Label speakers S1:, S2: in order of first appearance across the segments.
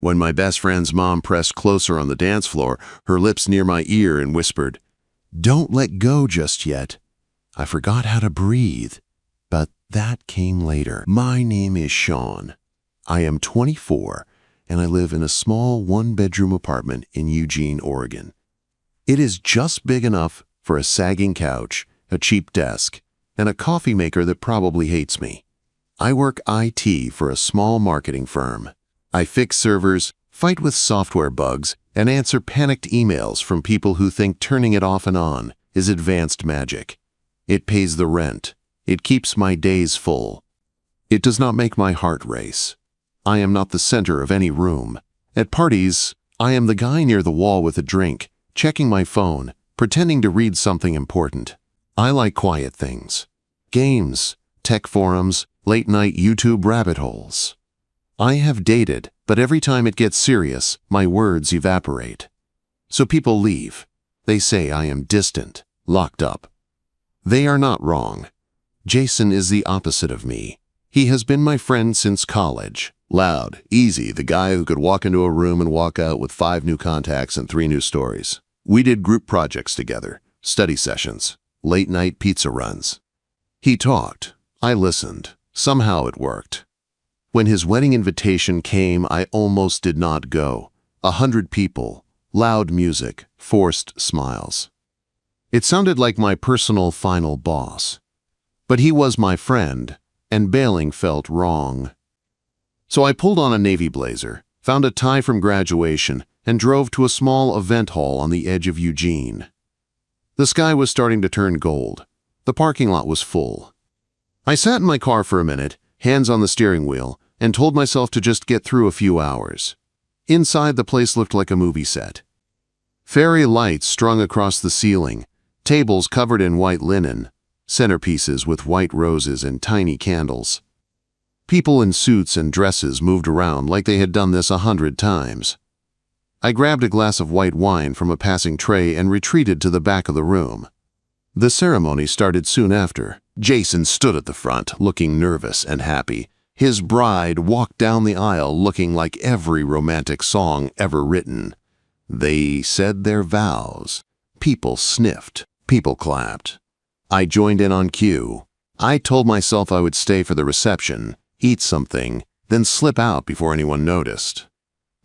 S1: When my best friend's mom pressed closer on the dance floor, her lips near my ear, and whispered, "Don't let go just yet," I forgot how to breathe. But that came later. My name is Sean. I am 24, and I live in a small one-bedroom apartment in Eugene, Oregon. It is just big enough for a sagging couch, a cheap desk, and a coffee maker that probably hates me. I work IT for a small marketing firm. I fix servers, fight with software bugs, and answer panicked emails from people who think turning it off and on is advanced magic. It pays the rent. It keeps my days full. It does not make my heart race. I am not the center of any room. At parties, I am the guy near the wall with a drink, checking my phone, pretending to read something important. I like quiet things. Games, tech forums, late-night YouTube rabbit holes. I have dated, but every time it gets serious, my words evaporate. So people leave. They say I am distant, locked up. They are not wrong. Jason is the opposite of me. He has been my friend since college. Loud, easy, the guy who could walk into a room and walk out with 5 new contacts and 3 new stories. We did group projects together, study sessions, late-night pizza runs. He talked. I listened. Somehow it worked. When his wedding invitation came, I almost did not go. 100 people, loud music, forced smiles. It sounded like my personal final boss. But he was my friend, and bailing felt wrong. So I pulled on a navy blazer, found a tie from graduation, and drove to a small event hall on the edge of Eugene. The sky was starting to turn gold. The parking lot was full. I sat in my car for a minute, hands on the steering wheel, and told myself to just get through a few hours. Inside, the place looked like a movie set. Fairy lights strung across the ceiling, tables covered in white linen, centerpieces with white roses and tiny candles. People in suits and dresses moved around like they had done this 100 times. I grabbed a glass of white wine from a passing tray and retreated to the back of the room. The ceremony started soon after. Jason stood at the front, looking nervous and happy. His bride walked down the aisle looking like every romantic song ever written. They said their vows. People sniffed. People clapped. I joined in on cue. I told myself I would stay for the reception, eat something, then slip out before anyone noticed.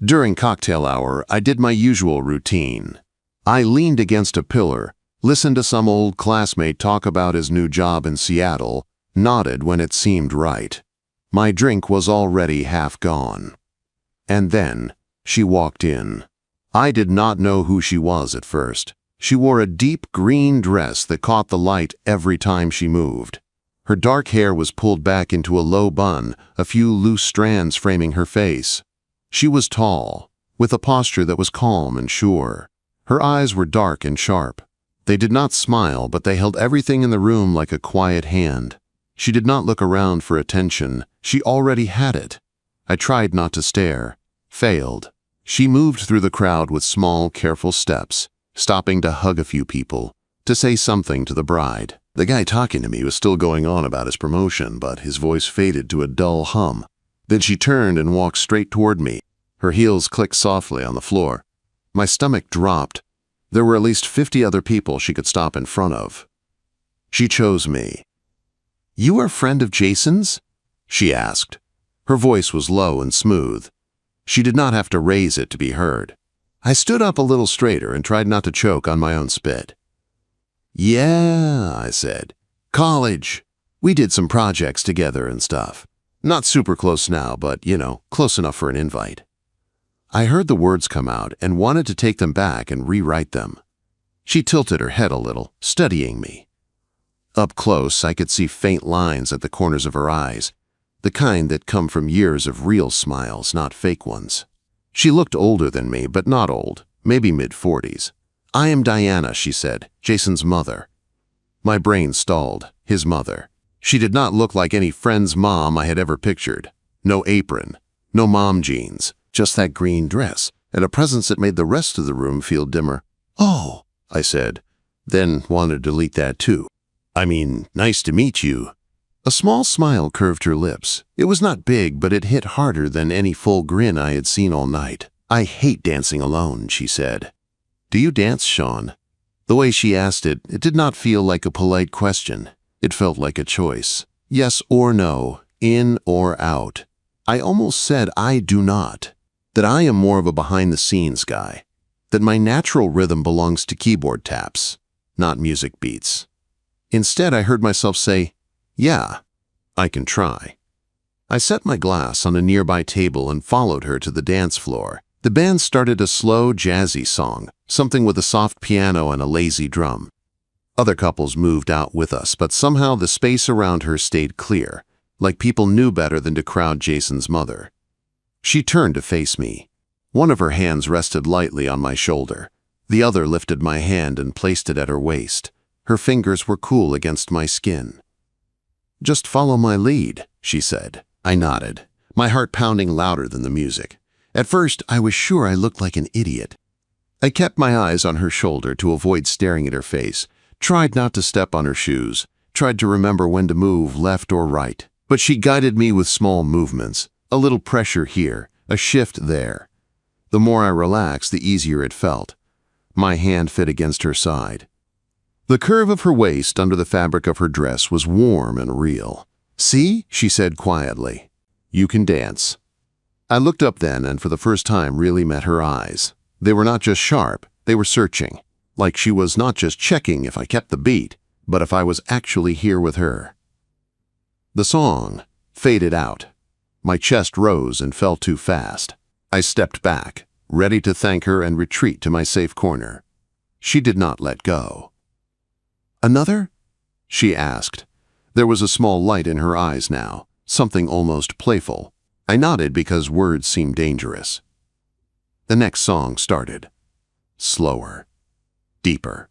S1: During cocktail hour, I did my usual routine. I leaned against a pillar, listened to some old classmate talk about his new job in Seattle, nodded when it seemed right. My drink was already half gone. And then she walked in. I did not know who she was at first. She wore a deep green dress that caught the light every time she moved. Her dark hair was pulled back into a low bun, a few loose strands framing her face. She was tall, with a posture that was calm and sure. Her eyes were dark and sharp. They did not smile, but they held everything in the room like a quiet hand. She did not look around for attention. She already had it. I tried not to stare. Failed. She moved through the crowd with small, careful steps, stopping to hug a few people, to say something to the bride. The guy talking to me was still going on about his promotion, but his voice faded to a dull hum. Then she turned and walked straight toward me. Her heels clicked softly on the floor. My stomach dropped. There were at least 50 other people she could stop in front of. She chose me. "You are a friend of Jason's?" she asked. Her voice was low and smooth. She did not have to raise it to be heard. I stood up a little straighter and tried not to choke on my own spit. "Yeah," I said. "College. We did some projects together and stuff. Not super close now, but, close enough for an invite." I heard the words come out and wanted to take them back and rewrite them. She tilted her head a little, studying me. Up close, I could see faint lines at the corners of her eyes, the kind that come from years of real smiles, not fake ones. She looked older than me, but not old, maybe mid-40s. "I am Diana," she said, "Jason's mother." My brain stalled. His mother. She did not look like any friend's mom I had ever pictured. No apron, no mom jeans, just that green dress, and a presence that made the rest of the room feel dimmer. "Oh," I said, then wanted to delete that too. "I mean, nice to meet you." A small smile curved her lips. It was not big, but it hit harder than any full grin I had seen all night. "I hate dancing alone," she said. "Do you dance, Sean?" The way she asked it, it did not feel like a polite question. It felt like a choice. Yes or no, in or out. I almost said I do not. That I am more of a behind-the-scenes guy. That my natural rhythm belongs to keyboard taps, not music beats. Instead, I heard myself say, "Yeah, I can try." I set my glass on a nearby table and followed her to the dance floor. The band started a slow, jazzy song, something with a soft piano and a lazy drum. Other couples moved out with us, but somehow the space around her stayed clear, like people knew better than to crowd Jason's mother. She turned to face me. One of her hands rested lightly on my shoulder. The other lifted my hand and placed it at her waist. Her fingers were cool against my skin. "Just follow my lead," she said. I nodded, my heart pounding louder than the music. At first, I was sure I looked like an idiot. I kept my eyes on her shoulder to avoid staring at her face, tried not to step on her shoes, tried to remember when to move left or right. But she guided me with small movements, a little pressure here, a shift there. The more I relaxed, the easier it felt. My hand fit against her side. The curve of her waist under the fabric of her dress was warm and real. "See?" she said quietly. "You can dance." I looked up then and for the first time really met her eyes. They were not just sharp, they were searching. Like she was not just checking if I kept the beat, but if I was actually here with her. The song faded out. My chest rose and fell too fast. I stepped back, ready to thank her and retreat to my safe corner. She did not let go. "Another?" she asked. There was a small light in her eyes now, something almost playful. I nodded because words seemed dangerous. The next song started. Slower. Deeper.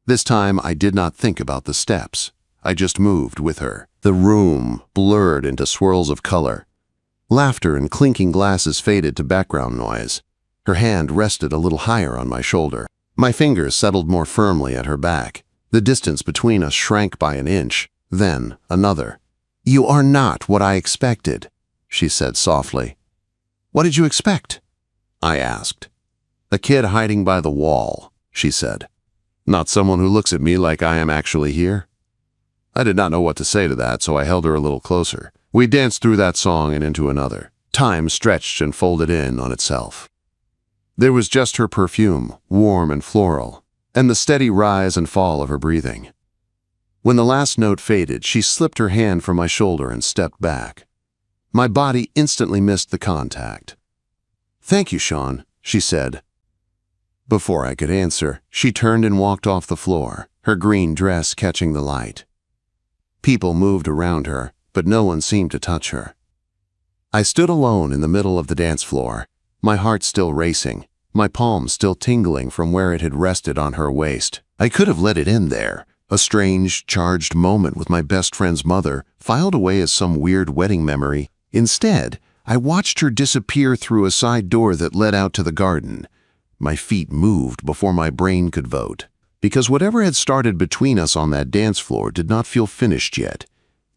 S1: This time I did not think about the steps. I just moved with her. The room blurred into swirls of color. Laughter and clinking glasses faded to background noise. Her hand rested a little higher on my shoulder. My fingers settled more firmly at her back. The distance between us shrank by an inch, then another. "You are not what I expected," she said softly. "What did you expect?" I asked. "A kid hiding by the wall," she said. "Not someone who looks at me like I am actually here." I did not know what to say to that, so I held her a little closer. We danced through that song and into another. Time stretched and folded in on itself. There was just her perfume, warm and floral, and the steady rise and fall of her breathing. When the last note faded, she slipped her hand from my shoulder and stepped back. My body instantly missed the contact. "Thank you, Sean," she said. Before I could answer, she turned and walked off the floor, her green dress catching the light. People moved around her, but no one seemed to touch her. I stood alone in the middle of the dance floor, my heart still racing, my palms still tingling from where it had rested on her waist. I could have let it end there, a strange, charged moment with my best friend's mother, filed away as some weird wedding memory. Instead, I watched her disappear through a side door that led out to the garden. My feet moved before my brain could vote, because whatever had started between us on that dance floor did not feel finished yet.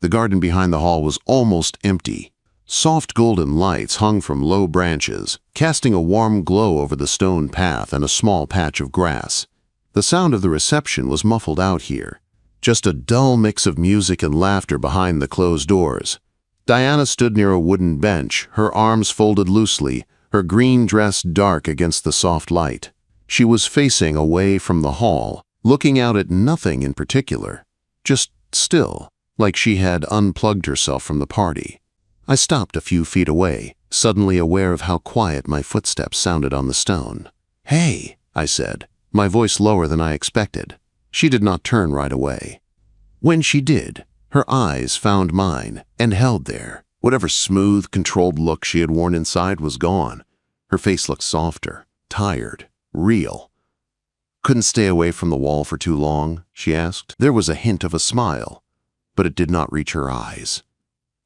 S1: The garden behind the hall was almost empty. Soft golden lights hung from low branches, casting a warm glow over the stone path and a small patch of grass. The sound of the reception was muffled out here, just a dull mix of music and laughter behind the closed doors. Diana stood near a wooden bench, her arms folded loosely, her green dress dark against the soft light. She was facing away from the hall, looking out at nothing in particular, just still, like she had unplugged herself from the party. I stopped a few feet away, suddenly aware of how quiet my footsteps sounded on the stone. "Hey," I said, my voice lower than I expected. She did not turn right away. When she did, her eyes found mine and held there. Whatever smooth, controlled look she had worn inside was gone. Her face looked softer, tired, real. "Couldn't stay away from the wall for too long?" she asked. There was a hint of a smile, but it did not reach her eyes.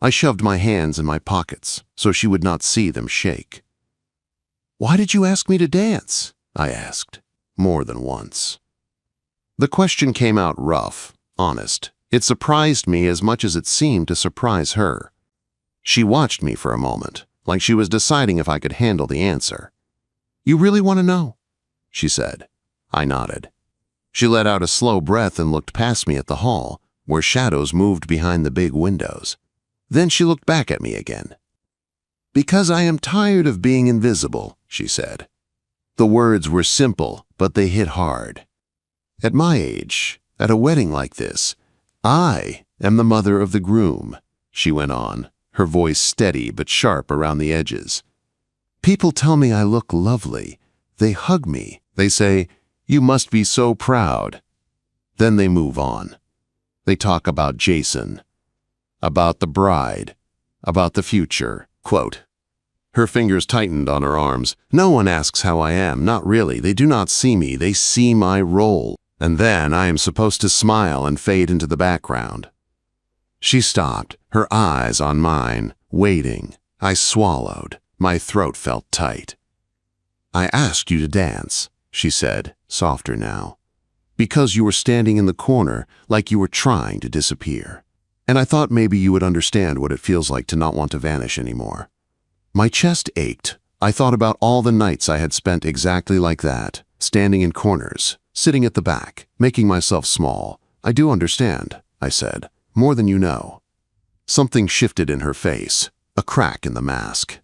S1: I shoved my hands in my pockets so she would not see them shake. "Why did you ask me to dance?" I asked, more than once. The question came out rough, honest, It surprised me as much as it seemed to surprise her. She watched me for a moment, like she was deciding if I could handle the answer. "You really want to know?" she said. I nodded. She let out a slow breath and looked past me at the hall, where shadows moved behind the big windows. Then she looked back at me again. "Because I am tired of being invisible," she said. The words were simple, but they hit hard. At my age, at a wedding like this, I am the mother of the groom, she went on, her voice steady but sharp around the edges. People tell me I look lovely. They hug me. They say, "You must be so proud." Then they move on. They talk about Jason, about the bride, about the future. Quote. Her fingers tightened on her arms. "No one asks how I am, not really. They do not see me, they see my role. And then I am supposed to smile and fade into the background." She stopped, her eyes on mine, waiting. I swallowed. My throat felt tight. "I asked you to dance," she said, softer now, "because you were standing in the corner like you were trying to disappear. And I thought maybe you would understand what it feels like to not want to vanish anymore." My chest ached. I thought about all the nights I had spent exactly like that, standing in corners, sitting at the back, making myself small. "I do understand," I said, "more than you know." Something shifted in her face, a crack in the mask.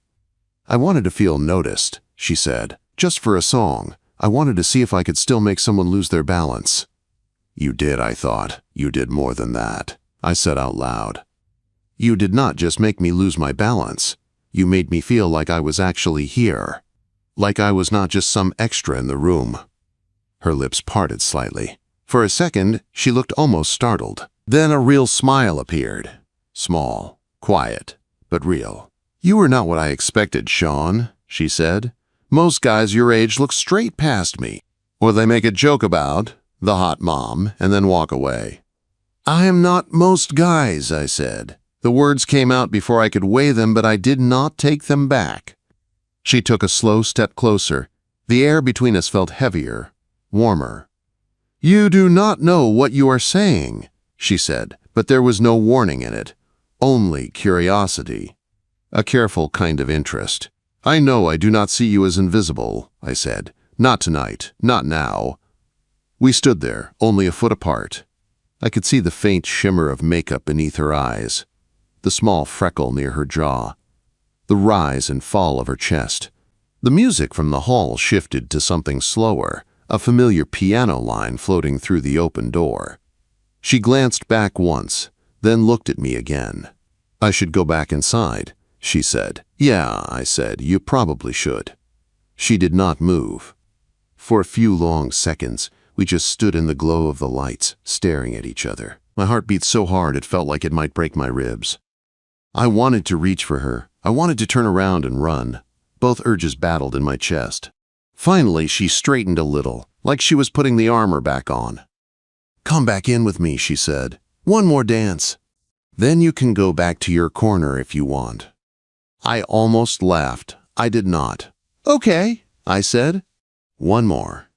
S1: "I wanted to feel noticed," she said, "just for a song. I wanted to see if I could still make someone lose their balance." "You did," I thought. "You did more than that," I said out loud. "You did not just make me lose my balance. You made me feel like I was actually here, like I was not just some extra in the room." Her lips parted slightly. For a second, she looked almost startled. Then a real smile appeared. Small, quiet, but real. "You were not what I expected, Sean," she said. "Most guys your age look straight past me, or they make a joke about the hot mom and then walk away." "I am not most guys," I said. The words came out before I could weigh them, but I did not take them back. She took a slow step closer. The air between us felt heavier, warmer. "You do not know what you are saying," she said, but there was no warning in it, only curiosity, a careful kind of interest. "I know I do not see you as invisible," I said. "Not tonight, not now." We stood there, only a foot apart. I could see the faint shimmer of makeup beneath her eyes, the small freckle near her jaw, the rise and fall of her chest. The music from the hall shifted to something slower, a familiar piano line floating through the open door. She glanced back once, then looked at me again. "I should go back inside," she said. "Yeah," I said, "you probably should." She did not move. For a few long seconds, we just stood in the glow of the lights, staring at each other. My heart beat so hard it felt like it might break my ribs. I wanted to reach for her. I wanted to turn around and run. Both urges battled in my chest. Finally, she straightened a little, like she was putting the armor back on. "Come back in with me," she said. "One more dance. Then you can go back to your corner if you want." I almost laughed. I did not. "Okay," I said. One more.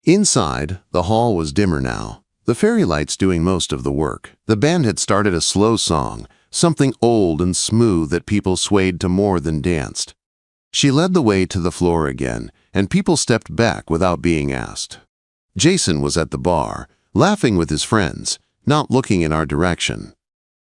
S1: Inside, the hall was dimmer now, the fairy lights doing most of the work. The band had started a slow song, something old and smooth that people swayed to more than danced. She led the way to the floor again, and people stepped back without being asked. Jason was at the bar, laughing with his friends, not looking in our direction.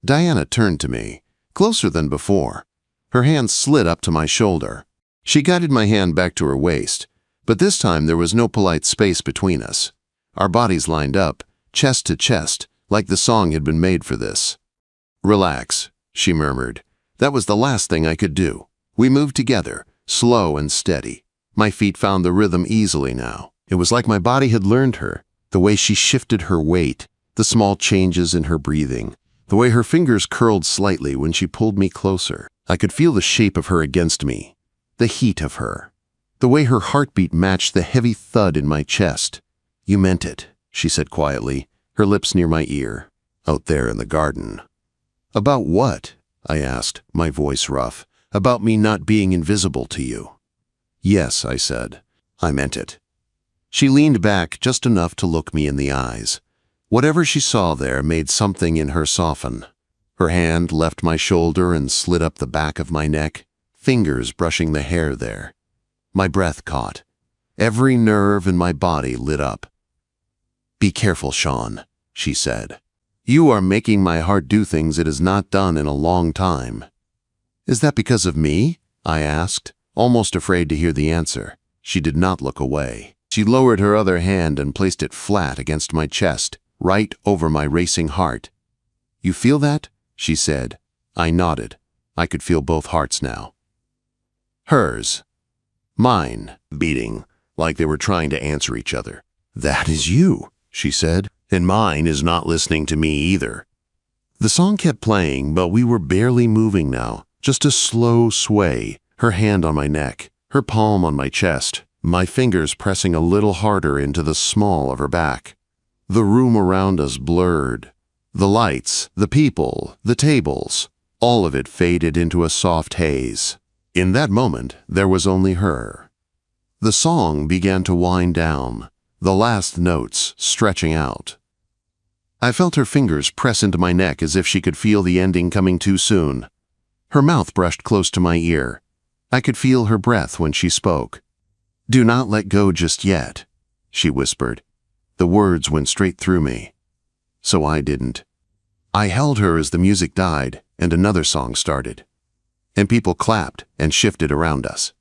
S1: Diana turned to me, closer than before. Her hand slid up to my shoulder. She guided my hand back to her waist, but this time there was no polite space between us. Our bodies lined up, chest to chest, like the song had been made for this. "Relax," she murmured. That was the last thing I could do. We moved together, slow and steady. My feet found the rhythm easily now. It was like my body had learned her, the way she shifted her weight, the small changes in her breathing, the way her fingers curled slightly when she pulled me closer. I could feel the shape of her against me, the heat of her, the way her heartbeat matched the heavy thud in my chest. "You meant it," she said quietly, her lips near my ear. "Out there in the garden." "About what?" I asked, my voice rough. "About me not being invisible to you." "Yes," I said. "I meant it." She leaned back just enough to look me in the eyes. Whatever she saw there made something in her soften. Her hand left my shoulder and slid up the back of my neck, fingers brushing the hair there. My breath caught. Every nerve in my body lit up. "Be careful, Sean," she said. "You are making my heart do things it has not done in a long time." "Is that because of me?" I asked, almost afraid to hear the answer. She did not look away. She lowered her other hand and placed it flat against my chest, right over my racing heart. "You feel that?" she said. I nodded. I could feel both hearts now. Hers. Mine, beating, like they were trying to answer each other. "That is you," she said, "and mine is not listening to me either." The song kept playing, but we were barely moving now, just a slow sway, her hand on my neck, her palm on my chest, my fingers pressing a little harder into the small of her back. The room around us blurred. The lights, the people, the tables, all of it faded into a soft haze. In that moment, there was only her. The song began to wind down, the last notes stretching out. I felt her fingers press into my neck as if she could feel the ending coming too soon. Her mouth brushed close to my ear. I could feel her breath when she spoke. "Do not let go just yet," she whispered. The words went straight through me. So I didn't. I held her as the music died and another song started. And people clapped and shifted around us.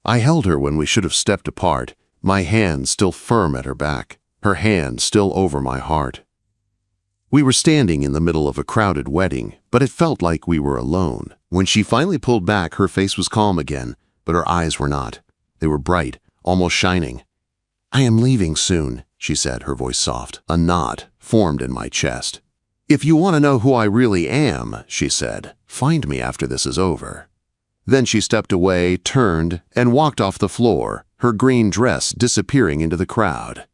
S1: I held her when we should have stepped apart, my hand still firm at her back, her hand still over my heart. We were standing in the middle of a crowded wedding, but it felt like we were alone. When she finally pulled back, her face was calm again, but her eyes were not. They were bright, almost shining. "I am leaving soon," she said, her voice soft. A knot formed in my chest. "If you want to know who I really am," she said, "find me after this is over." Then she stepped away, turned, and walked off the floor, her green dress disappearing into the crowd.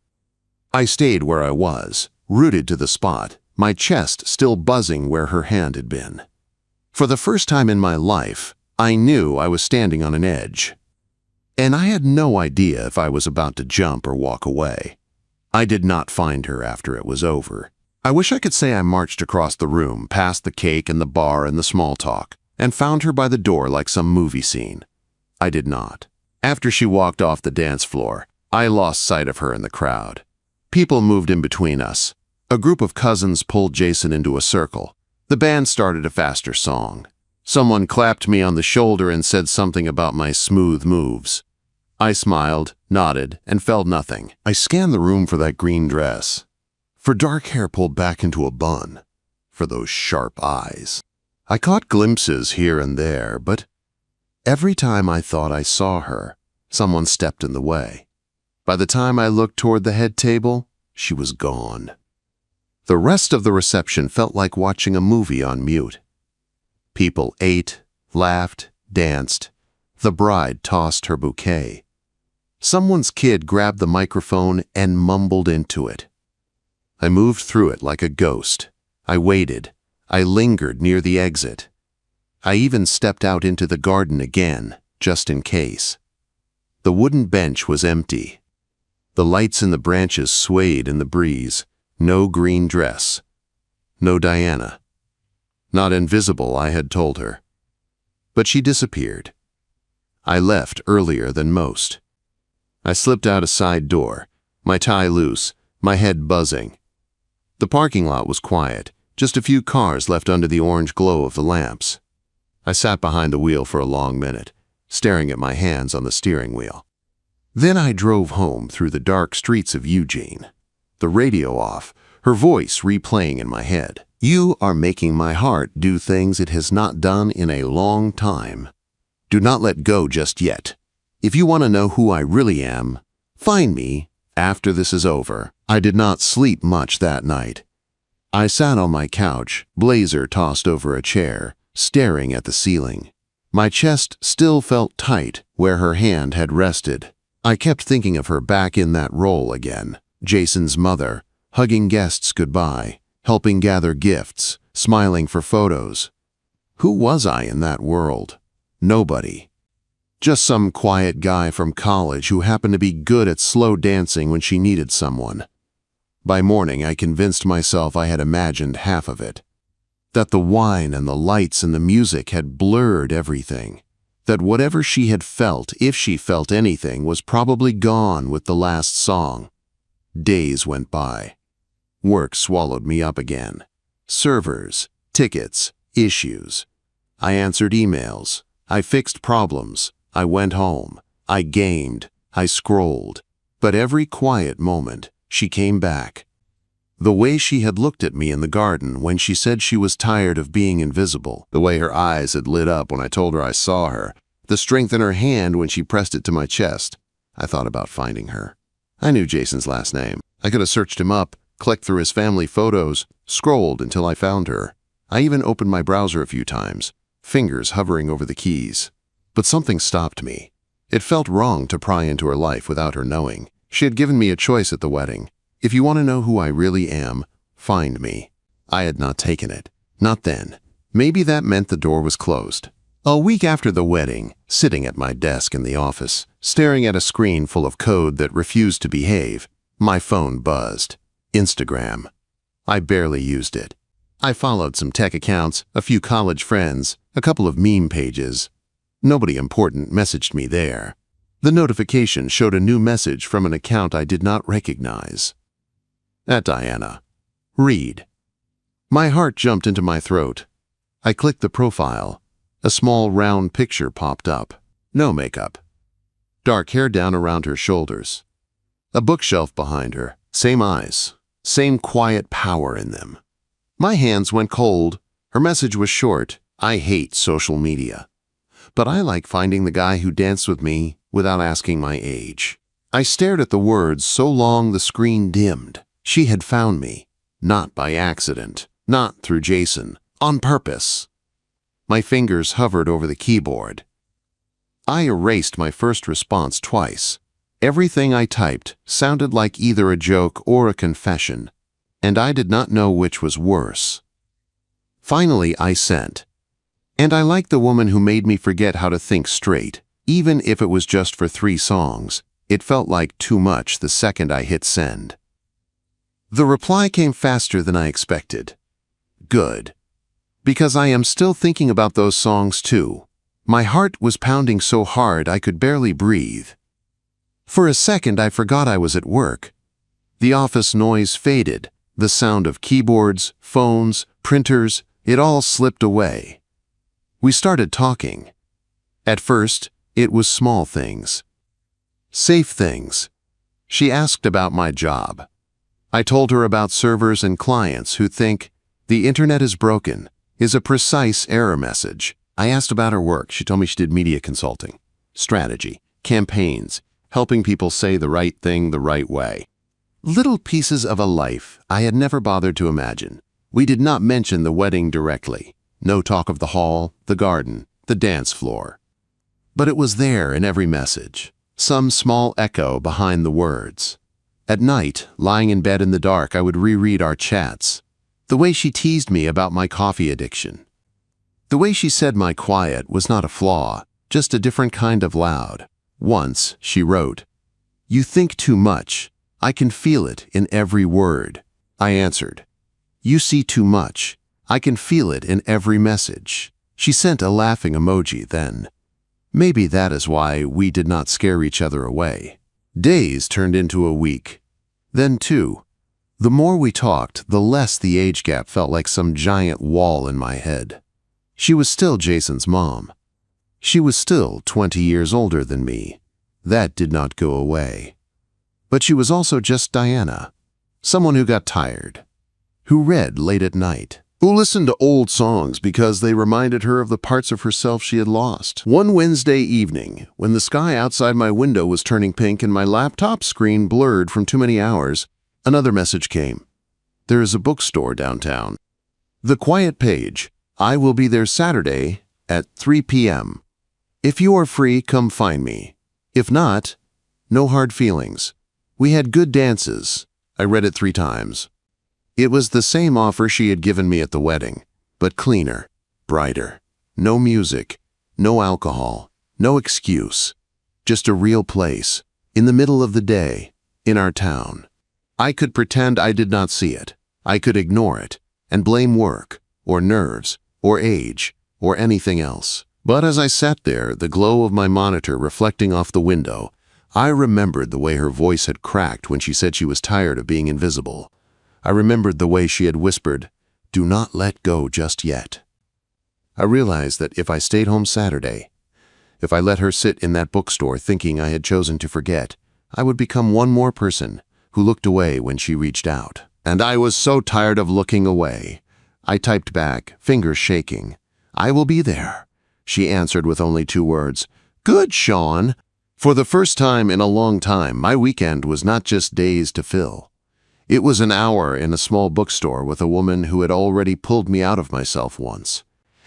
S1: I stayed where I was, rooted to the spot, my chest still buzzing where her hand had been. For the first time in my life, I knew I was standing on an edge. And I had no idea if I was about to jump or walk away. I did not find her after it was over. I wish I could say I marched across the room, past the cake and the bar and the small talk, and found her by the door like some movie scene. I did not. After she walked off the dance floor, I lost sight of her in the crowd. People moved in between us. A group of cousins pulled Jason into a circle. The band started a faster song. Someone clapped me on the shoulder and said something about my smooth moves. I smiled, nodded, and felt nothing. I scanned the room for that green dress, for dark hair pulled back into a bun, for those sharp eyes. I caught glimpses here and there, but every time I thought I saw her, someone stepped in the way. By the time I looked toward the head table, she was gone. The rest of the reception felt like watching a movie on mute. People ate, laughed, danced. The bride tossed her bouquet. Someone's kid grabbed the microphone and mumbled into it. I moved through it like a ghost. I waited. I lingered near the exit. I even stepped out into the garden again, just in case. The wooden bench was empty. The lights in the branches swayed in the breeze. No green dress. No Diana. Not invisible, I had told her. But she disappeared. I left earlier than most. I slipped out a side door, my tie loose, my head buzzing. The parking lot was quiet, just a few cars left under the orange glow of the lamps. I sat behind the wheel for a long minute, staring at my hands on the steering wheel. Then I drove home through the dark streets of Eugene, the radio off, her voice replaying in my head. "You are making my heart do things it has not done in a long time. Do not let go just yet. If you want to know who I really am, find me after this is over." I did not sleep much that night. I sat on my couch, blazer tossed over a chair, staring at the ceiling. My chest still felt tight where her hand had rested. I kept thinking of her back in that role again, Jason's mother, hugging guests goodbye, helping gather gifts, smiling for photos. Who was I in that world? Nobody. Just some quiet guy from college who happened to be good at slow dancing when she needed someone. By morning, I convinced myself I had imagined half of it. That the wine and the lights and the music had blurred everything. That whatever she had felt, if she felt anything, was probably gone with the last song. Days went by. Work swallowed me up again. Servers, tickets, issues. I answered emails. I fixed problems. I went home. I gamed. I scrolled. But every quiet moment, she came back. The way she had looked at me in the garden when she said she was tired of being invisible, the way her eyes had lit up when I told her I saw her, the strength in her hand when she pressed it to my chest. I thought about finding her. I knew Jason's last name. I could have searched him up, clicked through his family photos, scrolled until I found her. I even opened my browser a few times, fingers hovering over the keys. But something stopped me. It felt wrong to pry into her life without her knowing. She had given me a choice at the wedding. If you want to know who I really am, find me. I had not taken it. Not then. Maybe that meant the door was closed. A week after the wedding, sitting at my desk in the office, staring at a screen full of code that refused to behave, my phone buzzed. Instagram. I barely used it. I followed some tech accounts, a few college friends, a couple of meme pages. Nobody important messaged me there. The notification showed a new message from an account I did not recognize. At Diana. Read. My heart jumped into my throat. I clicked the profile. A small round picture popped up. No makeup. Dark hair down around her shoulders. A bookshelf behind her. Same eyes. Same quiet power in them. My hands went cold. Her message was short. I hate social media. But I like finding the guy who danced with me without asking my age. I stared at the words so long the screen dimmed. She had found me. Not by accident. Not through Jason. On purpose. My fingers hovered over the keyboard. I erased my first response twice. Everything I typed sounded like either a joke or a confession, and I did not know which was worse. Finally, I sent. And I liked the woman who made me forget how to think straight, even if it was just for 3 songs. It felt like too much the second I hit send. The reply came faster than I expected. Good. Because I am still thinking about those songs too. My heart was pounding so hard I could barely breathe. For a second I forgot I was at work. The office noise faded, the sound of keyboards, phones, printers, it all slipped away. We started talking. At first, it was small things. Safe things. She asked about my job. I told her about servers and clients who think the internet is broken, is a precise error message. I asked about her work. She told me she did media consulting, strategy, campaigns, helping people say the right thing the right way. Little pieces of a life I had never bothered to imagine. We did not mention the wedding directly. No talk of the hall, the garden, the dance floor. But it was there in every message, some small echo behind the words. At night, lying in bed in the dark, I would reread our chats. The way she teased me about my coffee addiction. The way she said my quiet was not a flaw, just a different kind of loud. Once, she wrote, "You think too much. I can feel it in every word." I answered, "You see too much. I can feel it in every message." She sent a laughing emoji then. Maybe that is why we did not scare each other away. Days turned into a week. Then 2. The more we talked, the less the age gap felt like some giant wall in my head. She was still Jason's mom. She was still 20 years older than me. That did not go away. But she was also just Diana, someone who got tired, who read late at night, who listened to old songs because they reminded her of the parts of herself she had lost. One Wednesday evening, when the sky outside my window was turning pink and my laptop screen blurred from too many hours, another message came. There is a bookstore downtown. The quiet page. I will be there Saturday at 3 p.m. If you are free, come find me. If not, no hard feelings. We had good dances. I read it 3 times. It was the same offer she had given me at the wedding, but cleaner, brighter. No music, no alcohol, no excuse. Just a real place, in the middle of the day, in our town. I could pretend I did not see it. I could ignore it and blame work, or nerves, or age, or anything else. But as I sat there, the glow of my monitor reflecting off the window, I remembered the way her voice had cracked when she said she was tired of being invisible. I remembered the way she had whispered, "Do not let go just yet." I realized that if I stayed home Saturday, if I let her sit in that bookstore thinking I had chosen to forget, I would become one more person who looked away when she reached out. And I was so tired of looking away. I typed back, fingers shaking, "I will be there." She answered with only 2 words, "Good, Sean." For the first time in a long time, my weekend was not just days to fill. It was an hour in a small bookstore with a woman who had already pulled me out of myself once.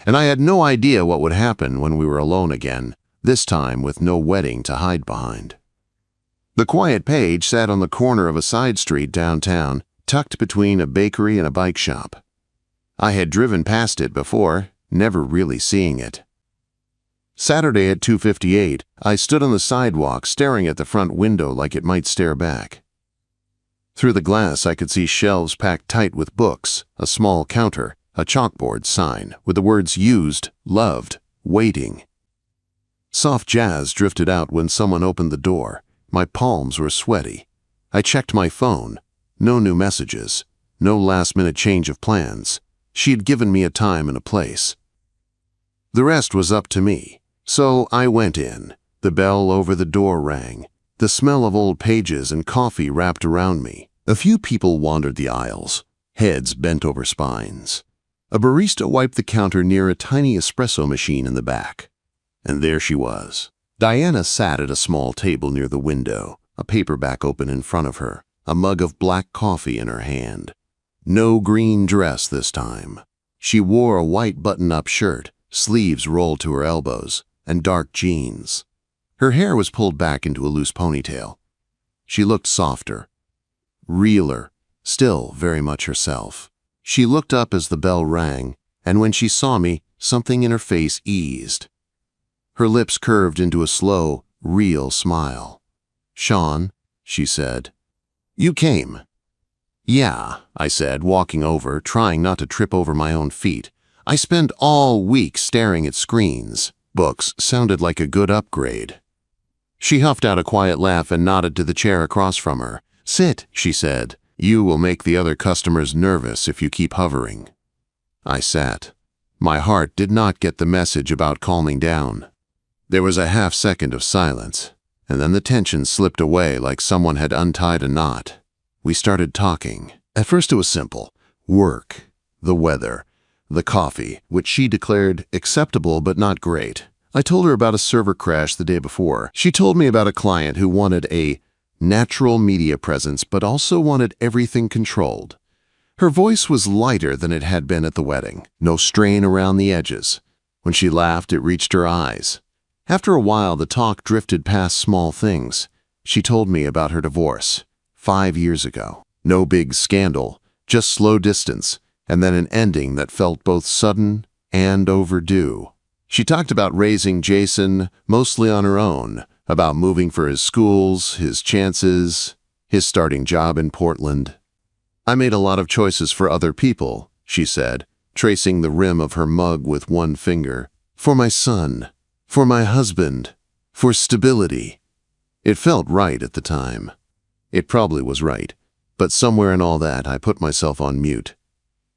S1: And I had no idea what would happen when we were alone again, this time with no wedding to hide behind. The quiet Paige sat on the corner of a side street downtown, tucked between a bakery and a bike shop. I had driven past it before, never really seeing it. Saturday at 2:58, I stood on the sidewalk staring at the front window like it might stare back. Through the glass, I could see shelves packed tight with books, a small counter, a chalkboard sign with the words "used," "loved," "waiting." Soft jazz drifted out when someone opened the door. My palms were sweaty. I checked my phone. No new messages. No last-minute change of plans. She had given me a time and a place. The rest was up to me. So I went in. The bell over the door rang. The smell of old pages and coffee wrapped around me. A few people wandered the aisles, heads bent over spines. A barista wiped the counter near a tiny espresso machine in the back. And there she was. Diana sat at a small table near the window, a paperback open in front of her, a mug of black coffee in her hand. No green dress this time. She wore a white button-up shirt, sleeves rolled to her elbows, and dark jeans. Her hair was pulled back into a loose ponytail. She looked softer, realer, still very much herself. She looked up as the bell rang, and when she saw me, something in her face eased. Her lips curved into a slow, real smile. "Sean," she said. "You came." "Yeah," I said, walking over, trying not to trip over my own feet. "I spent all week staring at screens. Books sounded like a good upgrade." She huffed out a quiet laugh and nodded to the chair across from her. "Sit," she said. "You will make the other customers nervous if you keep hovering." I sat. My heart did not get the message about calming down. There was a half-second of silence, and then the tension slipped away like someone had untied a knot. We started talking. At first it was simple. Work, the weather, the coffee, which she declared acceptable but not great. I told her about a server crash the day before. She told me about a client who wanted a natural media presence but also wanted everything controlled. Her voice was lighter than it had been at the wedding. No strain around the edges. When she laughed, it reached her eyes. After a while, the talk drifted past small things. She told me about her divorce 5 years ago. No big scandal, just slow distance, and then an ending that felt both sudden and overdue. She talked about raising Jason mostly on her own, about moving for his schools, his chances, his starting job in Portland. "I made a lot of choices for other people," she said, tracing the rim of her mug with one finger. "For my son, for my husband, for stability." It felt right at the time. It probably was right, but somewhere in all that I put myself on mute.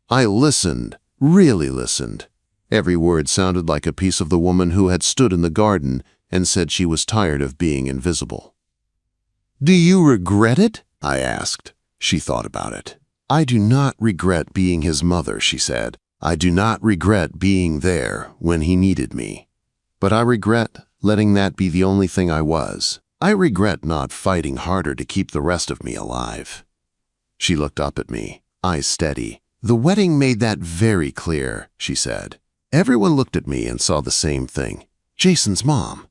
S1: I listened, really listened. Every word sounded like a piece of the woman who had stood in the garden and said she was tired of being invisible. "Do you regret it?" I asked. She thought about it. "I do not regret being his mother," she said. "I do not regret being there when he needed me. But I regret letting that be the only thing I was. I regret not fighting harder to keep the rest of me alive." She looked up at me, eyes steady. "The wedding made that very clear," she said. Everyone looked at me and saw the same thing. Jason's mom.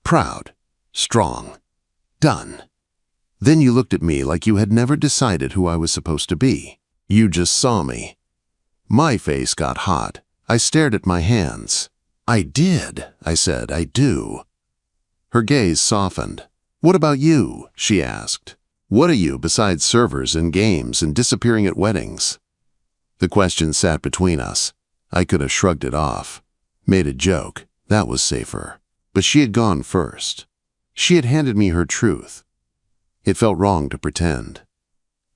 S1: Proud. Strong. Done. Then you looked at me like you had never decided who I was supposed to be. You just saw me. My face got hot. I stared at my hands. "I did," I said. "I do." Her gaze softened. "What about you?" she asked. What are you besides servers and games and disappearing at weddings? The question sat between us. I could have shrugged it off. Made a joke. That was safer. But she had gone first. She had handed me her truth. It felt wrong to pretend.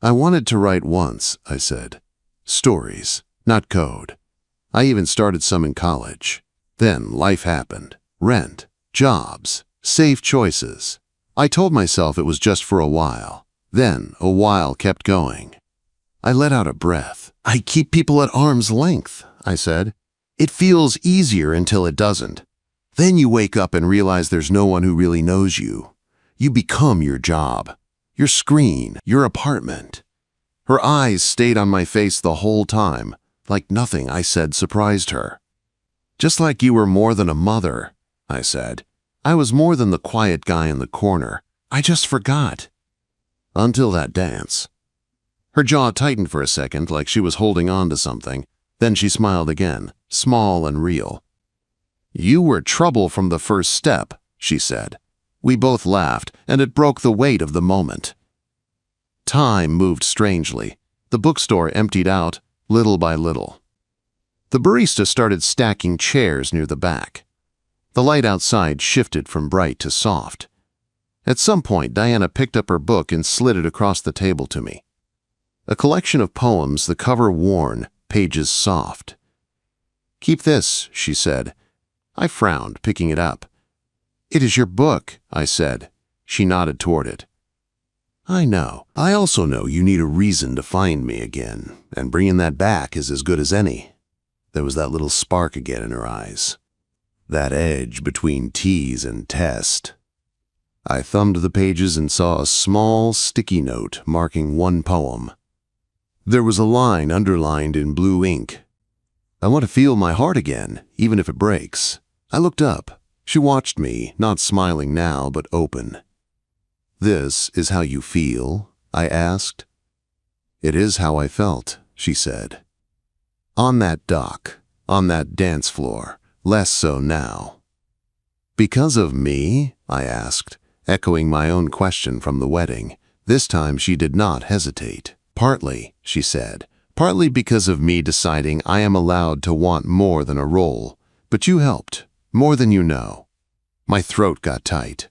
S1: I wanted to write once, I said. Stories, not code. I even started some in college. Then life happened. Rent, jobs, safe choices. I told myself it was just for a while. Then a while kept going. I let out a breath. I keep people at arm's length, I said. It feels easier until it doesn't. Then you wake up and realize there's no one who really knows you. You become your job, your screen, your apartment. Her eyes stayed on my face the whole time, like nothing I said surprised her. Just like you were more than a mother, I said. I was more than the quiet guy in the corner. I just forgot. Until that dance. Her jaw tightened for a second like she was holding on to something. Then she smiled again, small and real. You were trouble from the first step, she said. We both laughed, and it broke the weight of the moment. Time moved strangely. The bookstore emptied out, little by little. The barista started stacking chairs near the back. The light outside shifted from bright to soft. At some point, Diana picked up her book and slid it across the table to me. A collection of poems, the cover worn, pages soft. Keep this, she said. I frowned, picking it up. It is your book, I said. She nodded toward it. I know. I also know you need a reason to find me again, and bringing that back is as good as any. There was that little spark again in her eyes. That edge between tease and test. I thumbed the pages and saw a small, sticky note marking one poem. There was a line underlined in blue ink. I want to feel my heart again, even if it breaks. I looked up. She watched me, not smiling now, but open. This is how you feel? I asked. It is how I felt, she said. On that dock, on that dance floor, less so now. Because of me? I asked, echoing my own question from the wedding. This time she did not hesitate. Partly, she said, partly because of me deciding I am allowed to want more than a role. But you helped, more than you know. My throat got tight.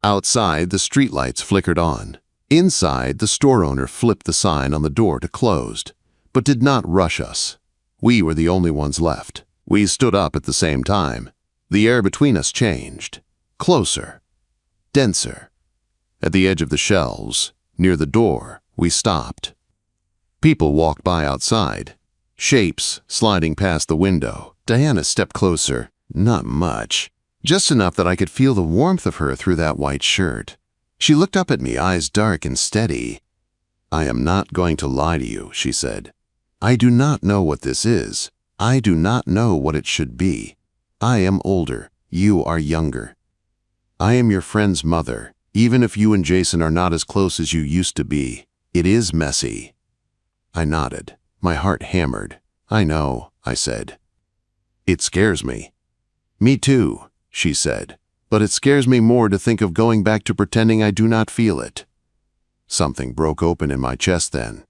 S1: Outside, the streetlights flickered on. Inside, the store owner flipped the sign on the door to closed, but did not rush us. We were the only ones left. We stood up at the same time. The air between us changed. Closer. Denser. At the edge of the shelves, near the door, we stopped. People walked by outside. Shapes sliding past the window. Diana stepped closer. Not much. Just enough that I could feel the warmth of her through that white shirt. She looked up at me, eyes dark and steady. I am not going to lie to you, she said. I do not know what this is. I do not know what it should be. I am older. You are younger. I am your friend's mother, even if you and Jason are not as close as you used to be. It is messy. I nodded. My heart hammered. I know, I said. It scares me. Me too, she said. But it scares me more to think of going back to pretending I do not feel it. Something broke open in my chest then.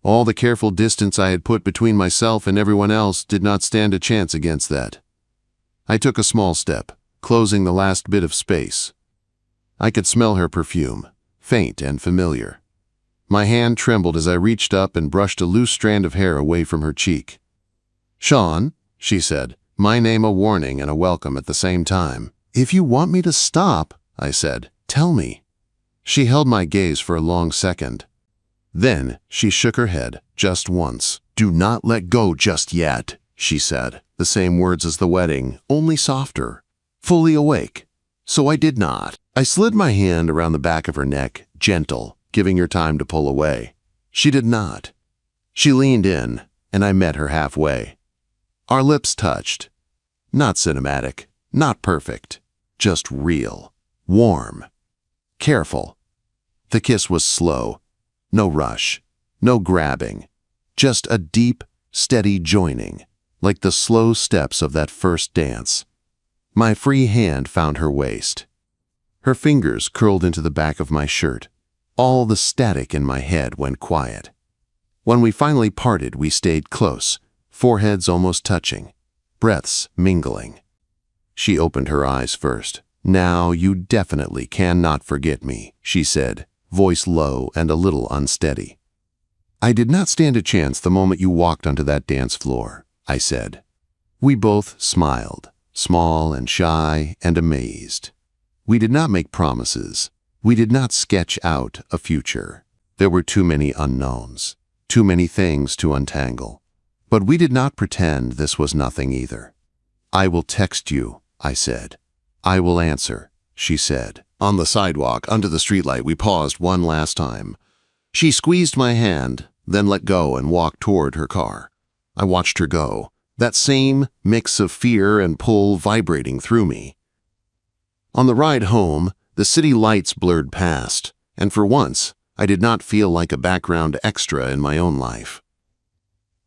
S1: All the careful distance I had put between myself and everyone else did not stand a chance against that. I took a small step, closing the last bit of space. I could smell her perfume, faint and familiar. My hand trembled as I reached up and brushed a loose strand of hair away from her cheek. Sean, she said, my name a warning and a welcome at the same time. If you want me to stop, I said, tell me. She held my gaze for a long second. Then she shook her head, just once. Do not let go just yet, she said, the same words as the wedding, only softer, fully awake. So I did not. I slid my hand around the back of her neck, gentle, giving her time to pull away. She did not. She leaned in, and I met her halfway. Our lips touched. Not cinematic, not perfect, just real, warm, careful. The kiss was slow. No rush, no grabbing, just a deep, steady joining, like the slow steps of that first dance. My free hand found her waist. Her fingers curled into the back of my shirt. All the static in my head went quiet. When we finally parted, we stayed close, foreheads almost touching, breaths mingling. She opened her eyes first. "Now you definitely cannot forget me," she said, voice low and a little unsteady. "I did not stand a chance the moment you walked onto that dance floor," I said. We both smiled, small and shy and amazed. We did not make promises. We did not sketch out a future. There were too many unknowns, too many things to untangle. But we did not pretend this was nothing either. "I will text you," I said. "I will answer," she said. On the sidewalk, under the streetlight, we paused one last time. She squeezed my hand, then let go and walked toward her car. I watched her go, that same mix of fear and pull vibrating through me. On the ride home, the city lights blurred past, and for once, I did not feel like a background extra in my own life.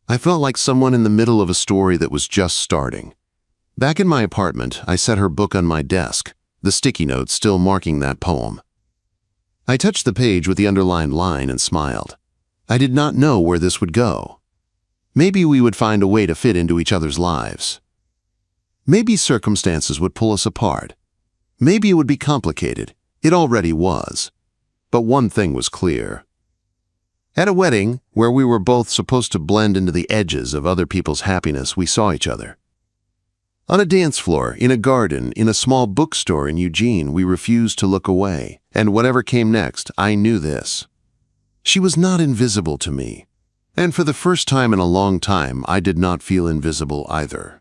S1: I felt like someone in the middle of a story that was just starting. Back in my apartment, I set her book on my desk, the sticky notes still marking that poem. I touched the page with the underlined line and smiled. I did not know where this would go. Maybe we would find a way to fit into each other's lives. Maybe circumstances would pull us apart. Maybe it would be complicated. It already was. But one thing was clear. At a wedding, where we were both supposed to blend into the edges of other people's happiness, we saw each other. On a dance floor, in a garden, in a small bookstore in Eugene, we refused to look away. And whatever came next, I knew this. She was not invisible to me. And for the first time in a long time, I did not feel invisible either.